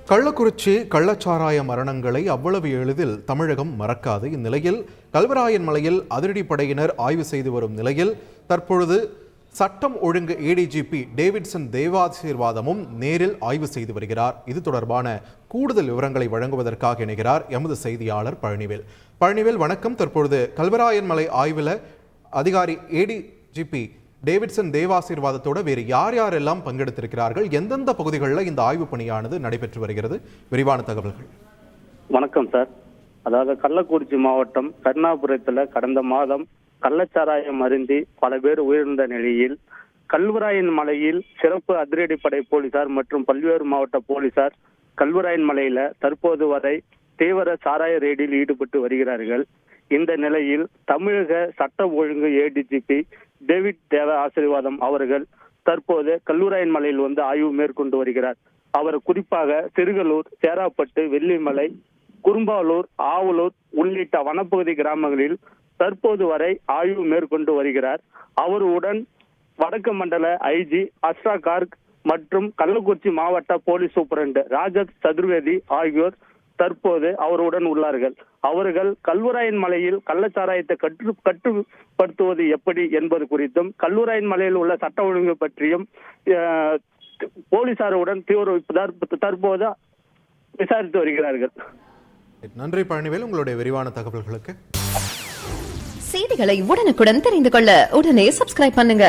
கள்ளக்குறிச்சி கள்ளச்சாராய மரணங்களை அவ்வளவு எளிதில் தமிழகம் மறக்காது. இந்நிலையில் கல்வராயன் மலையில் அதிரடிப்படையினர் ஆய்வு செய்து வரும் நிலையில் தற்பொழுது சட்டம் ஒழுங்கு ஏடிஜிபி டேவிட்சன் தேவாசீர்வாதமும் நேரில் ஆய்வு செய்து வருகிறார். இது தொடர்பான கூடுதல் விவரங்களை வழங்குவதற்காக இணைகிறார் எமது செய்தியாளர் பழனிவேல். வணக்கம். தற்பொழுது கல்வராயன் மலை ஆய்வில் அதிகாரி ஏடிஜிபி டேவிட்சன் தேவாசீர்வாதத்தோட வேறு யார் யாரெல்லாம் பங்கெடுத்திருக்கிறார்கள், எந்தெந்த பகுதிகளில் இந்த ஆய்வு பணியானது நடைபெற்று வருகிறது, விரிவான தகவல்கள். வணக்கம் சார். அதாவது கள்ளக்குறிச்சி மாவட்டம் கருணாபுரத்துல கடந்த மாதம் கள்ளச்சாராயம் அருந்தி பல பேர் உயிரிழந்த நிலையில் கல்வராயன் மலையில் சிறப்பு அதிரடிப்படை போலீசார் மற்றும் பல்வேறு மாவட்ட போலீசார் கல்வராயன் மலையில தற்போது வரை தீவிர சாராய ரெய்டில் ஈடுபட்டு வருகிறார்கள். இந்த நிலையில் தமிழக சட்டம் ஒழுங்கு ஏடிஜிபி டேவிட் தேவ ஆசீர்வாதம் அவர்கள் தற்போது கல்வராயன் மலையில் வந்து ஆய்வு மேற்கொண்டு வருகிறார். அவர் குறிப்பாக சிறுகலூர், சேராப்பட்டு, வெள்ளிமலை, குறும்பாலூர், ஆவலூர் உள்ளிட்ட வனப்பகுதி கிராமங்களில் தற்போது வரை ஆய்வு மேற்கொண்டு வருகிறார். அவருடன் வடக்கு மண்டல ஐஜி அஸ்ரா கார்க் மற்றும் கள்ளக்குறிச்சி மாவட்ட போலீஸ் சூப்பரண்ட் ராஜத் சதுர்வேதி ஆகியோர் தற்போது அவருடன் உள்ளார்கள். அவர்கள் கல்வராயன் மலையில் கள்ளச்சாராயத்தை கட்டுப்படுத்துவது எப்படி என்பது குறித்தும் கல்வராயன் மலையில் உள்ள சட்ட ஒழுங்கு பற்றியும் போலீசாருடன் தற்போது விசாரித்து வருகிறார்கள். நன்றி பழனிவேல், உங்களுடைய விரிவான தகவல்களுக்கு. செய்திகளை உடனுக்குடன் தெரிந்து கொள்ள உடனே சப்ஸ்கிரைப் பண்ணுங்க.